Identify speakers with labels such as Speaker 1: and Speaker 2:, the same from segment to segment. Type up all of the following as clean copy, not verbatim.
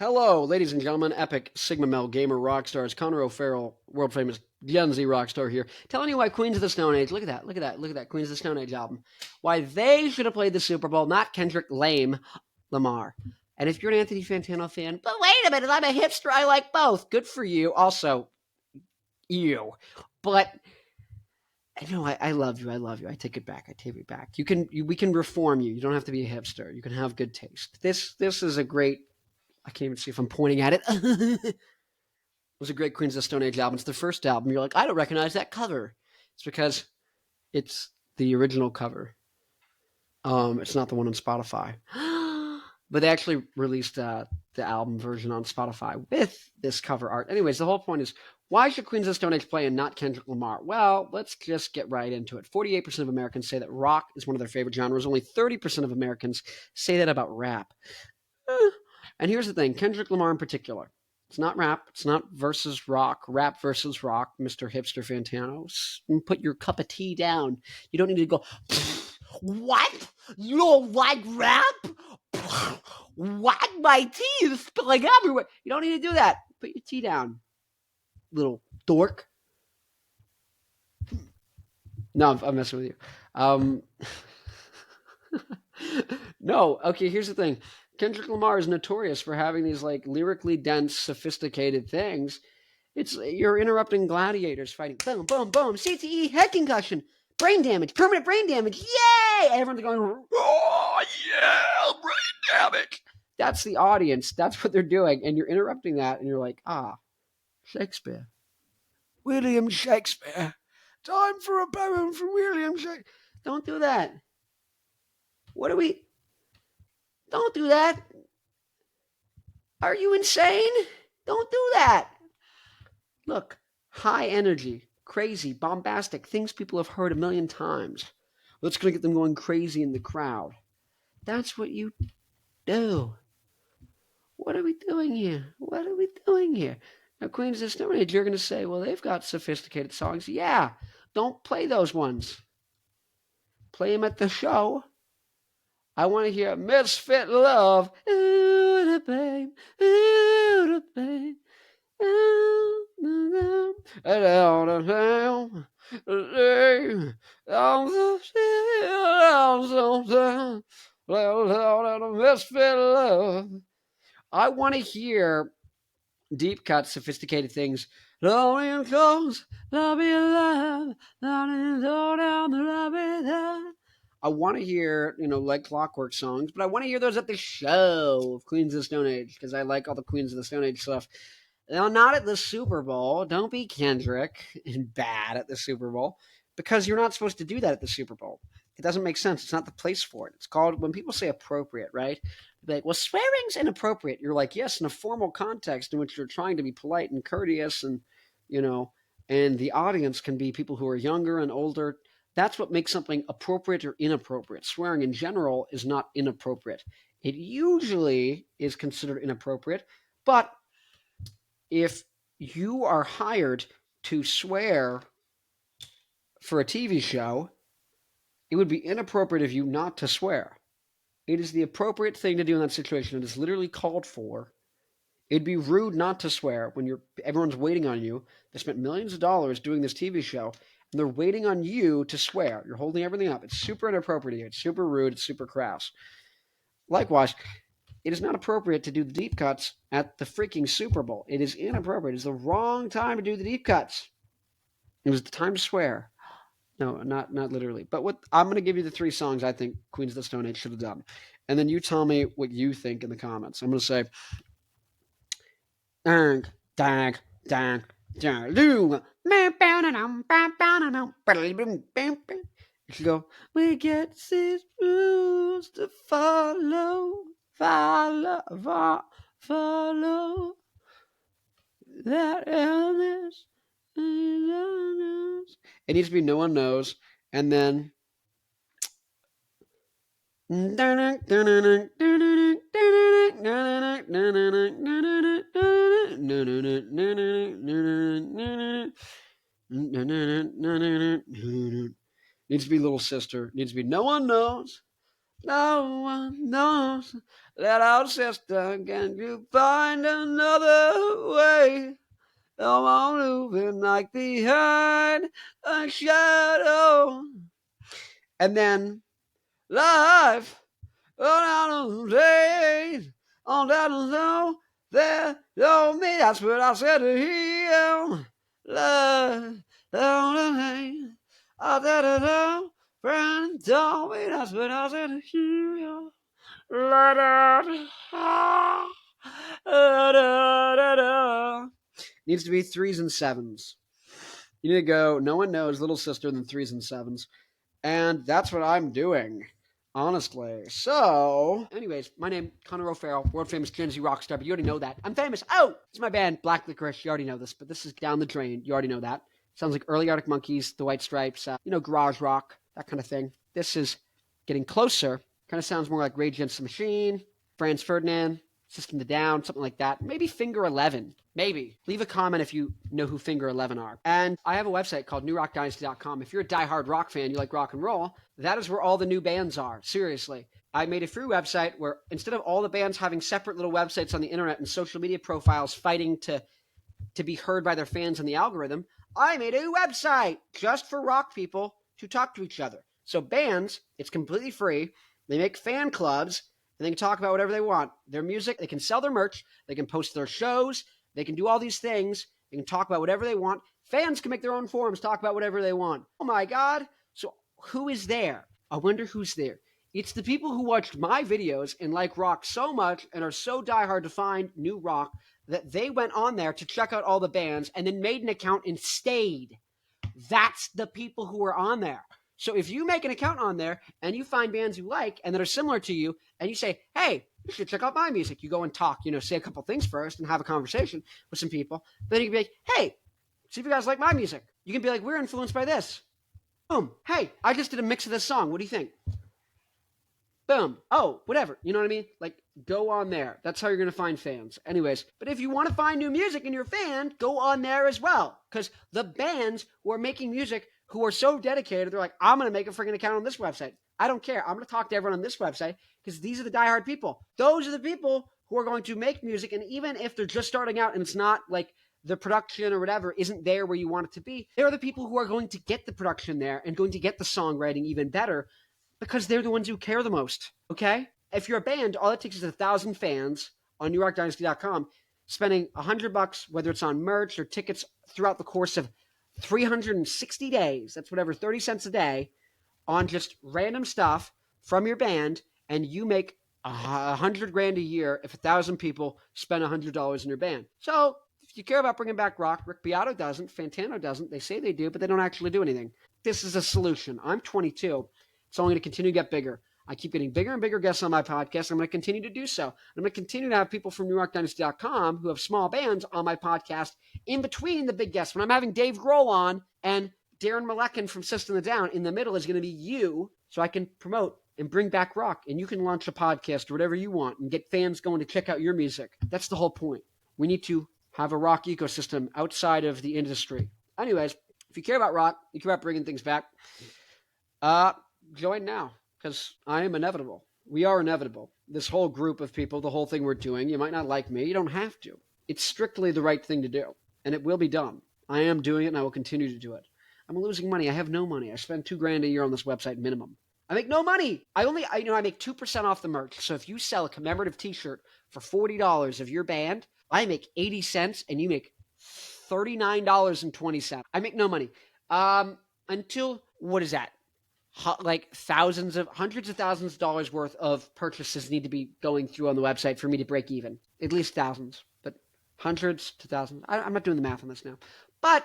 Speaker 1: Hello, ladies and gentlemen, epic Sigma Mel gamer rock stars, Conor O'Farrell, world famous Gen Z rock star here, telling you why Queens of the Stone Age, look at that Queens of the Stone Age album, why they should have played the Super Bowl, not Kendrick Lamar. And if you're an Anthony Fantano fan, but wait a minute, I'm a hipster, I like both. Good for you. Also, you. But no, I love you. I love you. I take it back. I take it back. We can reform you. You don't have to be a hipster. You can have good taste. This is a great. I can't even see if I'm pointing at it. It was a great Queens of the Stone Age album. It's the first album. You're like, I don't recognize that cover. It's because it's the original cover. It's not the one on Spotify. But they actually released the album version on Spotify with this cover art. Anyways, the whole point is, why should Queens of the Stone Age play and not Kendrick Lamar? Well, let's just get right into it. 48% of Americans say that rock is one of their favorite genres. Only 30% of Americans say that about rap. And here's the thing, Kendrick Lamar in particular. It's not rap. It's not versus rock. Rap versus rock, Mr. Hipster Fantano. Put your cup of tea down. You don't need to go, what? You don't like rap? What? My tea is spilling everywhere. You don't need to do that. Put your tea down, little dork. No, I'm messing with you. No, okay, here's the thing. Kendrick Lamar is notorious for having these like lyrically dense, sophisticated things. It's you're interrupting gladiators fighting. Boom, boom, boom. CTE, head concussion, brain damage, permanent brain damage. Yay! Everyone's going, oh yeah, brain damage. That's the audience. That's what they're doing, and you're interrupting that, and you're like, Shakespeare, William Shakespeare. Time for a poem from William Shakespeare. Don't do that. What are we? Don't do that. Are you insane? Don't do that. Look, high energy, crazy, bombastic, things people have heard a million times. That's going to get them going crazy in the crowd. That's what you do. What are we doing here? What are we doing here? Now, Queens of the Stone Age, you're going to say, well, they've got sophisticated songs. Yeah, don't play those ones. Play them at the show. I want to hear Misfit Love. Ooh, the pain. Ooh, the pain. Misfit Love. I want to hear deep cut, sophisticated things. Lonely and close, love me alive, down the love. I want to hear, like Clockwork songs, but I want to hear those at the show of Queens of the Stone Age because I like all the Queens of the Stone Age stuff. Now, not at the Super Bowl. Don't be Kendrick and bad at the Super Bowl because you're not supposed to do that at the Super Bowl. It doesn't make sense. It's not the place for it. It's called, when people say appropriate, right? They're like, well, swearing's inappropriate. You're like, yes, in a formal context in which you're trying to be polite and courteous and, and the audience can be people who are younger and older. That's what makes something appropriate or inappropriate. Swearing in general is not inappropriate. It usually is considered inappropriate, but if you are hired to swear for a TV show, it would be inappropriate of you not to swear. It is the appropriate thing to do in that situation. It is literally called for. It'd be rude not to swear when everyone's waiting on you. They spent millions of dollars doing this TV show, and they're waiting on you to swear. You're holding everything up. It's super inappropriate. It's super rude. It's super crass. Likewise, it is not appropriate to do the deep cuts at the freaking Super Bowl. It is inappropriate. It's the wrong time to do the deep cuts. It was the time to swear. No, not literally. But I'm going to give you the 3 songs I think Queens of the Stone Age should have done. And then you tell me what you think in the comments. I'm going to say, dang, dang, dang, dang, you should go, we get 6 rules to follow. Follow that illness. It needs to be no one knows, and then needs to be Little Sister. Needs to be no one knows. No one knows that our sister. Can you find another way? Come on, moving like behind a shadow. And then life on the days on that snow there told me that's what I said to him. Love on the days of that friend told me that's what I said to him. La da da da da da. Needs to be threes and sevens. You need to go, no one knows little sister than threes and sevens. And that's what I'm doing, honestly. So, anyways, my name, Connor O'Farrell, world famous Gen Z rock star, but you already know that. I'm famous. Oh! It's my band, Black Licorice. You already know this, but this is down the drain. You already know that. Sounds like early Arctic Monkeys, the White Stripes, garage rock, that kind of thing. This is getting closer. Kind of sounds more like Rage Against the Machine, Franz Ferdinand, System of a Down, something like that. Maybe Finger 11. Maybe. Leave a comment if you know who Finger 11 are. And I have a website called newrockdynasty.com. If you're a diehard rock fan, you like rock and roll, that is where all the new bands are. Seriously. I made a free website where instead of all the bands having separate little websites on the internet and social media profiles fighting to be heard by their fans in the algorithm, I made a website just for rock people to talk to each other. So bands, it's completely free. They make fan clubs, and they can talk about whatever they want. Their music, they can sell their merch, they can post their shows, they can do all these things, they can talk about whatever they want. Fans can make their own forums, talk about whatever they want. Oh my God. So who is there? I wonder who's there. It's the people who watched my videos and like rock so much and are so diehard to find new rock that they went on there to check out all the bands and then made an account and stayed. That's the people who are on there. So if you make an account on there and you find bands you like and that are similar to you and you say, hey, you should check out my music. You go and talk, say a couple things first and have a conversation with some people. Then you can be like, hey, see if you guys like my music. You can be like, we're influenced by this. Boom. Hey, I just did a mix of this song. What do you think? Boom. Oh, whatever. You know what I mean? Like, go on there. That's how you're going to find fans. Anyways, but if you want to find new music and you're a fan, go on there as well. Because the bands who are making music, who are so dedicated, they're like, I'm going to make a freaking account on this website. I don't care. I'm going to talk to everyone on this website because these are the diehard people. Those are the people who are going to make music. And even if they're just starting out and it's not like the production or whatever isn't there where you want it to be, they're the people who are going to get the production there and going to get the songwriting even better because they're the ones who care the most, okay? If you're a band, all it takes is 1,000 fans on newrockdynasty.com spending $100, whether it's on merch or tickets throughout the course of 360 days, that's whatever, 30 cents a day, on just random stuff from your band, and you make $100,000 a year if 1,000 people spend $100 in your band. So if you care about bringing back rock, Rick Beato doesn't, Fantano doesn't. They say they do, but they don't actually do anything. This is a solution. I'm 22. It's only going to continue to get bigger. I keep getting bigger and bigger guests on my podcast. I'm going to continue to do so. I'm going to continue to have people from newrockdynasty.com who have small bands on my podcast in between the big guests. When I'm having Dave Grohl on and Darren Malekin from System of a Down, in the middle is going to be you, so I can promote and bring back rock, and you can launch a podcast or whatever you want and get fans going to check out your music. That's the whole point. We need to have a rock ecosystem outside of the industry. Anyways, if you care about rock, you care about bringing things back, join now, because I am inevitable. We are inevitable. This whole group of people, the whole thing we're doing, you might not like me. You don't have to. It's strictly the right thing to do, and it will be done. I am doing it, and I will continue to do it. I'm losing money. I have no money. I spend $2,000 a year on this website minimum. I make no money. I make 2% off the merch. So if you sell a commemorative t-shirt for $40 of your band, I make 80 cents and you make $39.20. I make no money. Until, what is that? Like hundreds of thousands of dollars worth of purchases need to be going through on the website for me to break even. At least thousands, but hundreds to thousands. I'm not doing the math on this now. But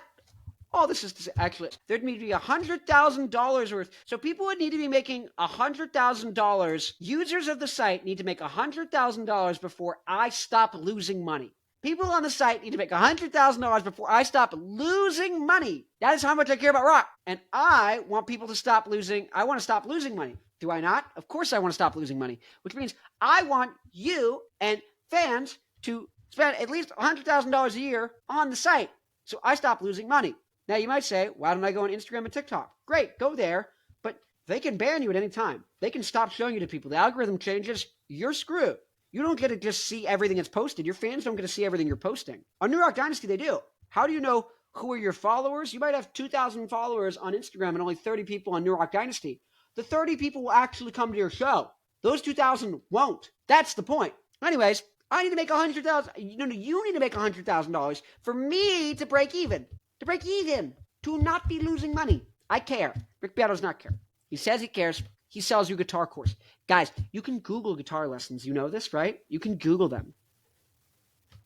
Speaker 1: all this is actually, there'd need to be $100,000 worth. So people would need to be making $100,000. Users of the site need to make $100,000 before I stop losing money. People on the site need to make $100,000 before I stop losing money. That is how much I care about rock. And I want people to stop losing. I want to stop losing money. Do I not? Of course I want to stop losing money, which means I want you and fans to spend at least $100,000 a year on the site so I stop losing money. Now you might say, why don't I go on Instagram and TikTok? Great, go there. But They can ban you at any time. They can stop showing you to people. The algorithm changes, you're screwed. You don't get to just see everything that's posted. Your fans don't get to see everything you're posting. On New Rock Dynasty, they do. How do you know who are your followers? You might have 2,000 followers on Instagram and only 30 people on New Rock Dynasty. The 30 people will actually come to your show. Those 2,000 won't. That's the point. Anyways, I need to make $100,000. You need to make $100,000 for me to break even. To break even. To not be losing money. I care. Rick Beato does not care. He says he cares. He sells you a guitar course. Guys, you can Google guitar lessons. You know this, right? You can Google them.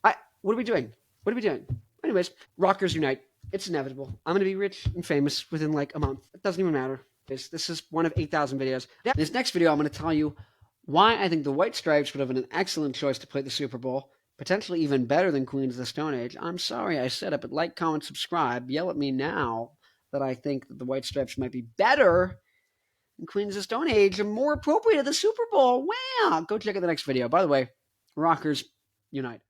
Speaker 1: What are we doing? What are we doing? Anyways, rockers unite. It's inevitable. I'm going to be rich and famous within like a month. It doesn't even matter. This is one of 8,000 videos. In this next video, I'm going to tell you why I think the White Stripes would have been an excellent choice to play the Super Bowl. Potentially even better than Queens of the Stone Age. I'm sorry I said it, but like, comment, subscribe. Yell at me now that I think that the White Stripes might be better than Queens of the Stone Age and more appropriate to the Super Bowl. Wow! Go check out the next video. By the way, rockers unite.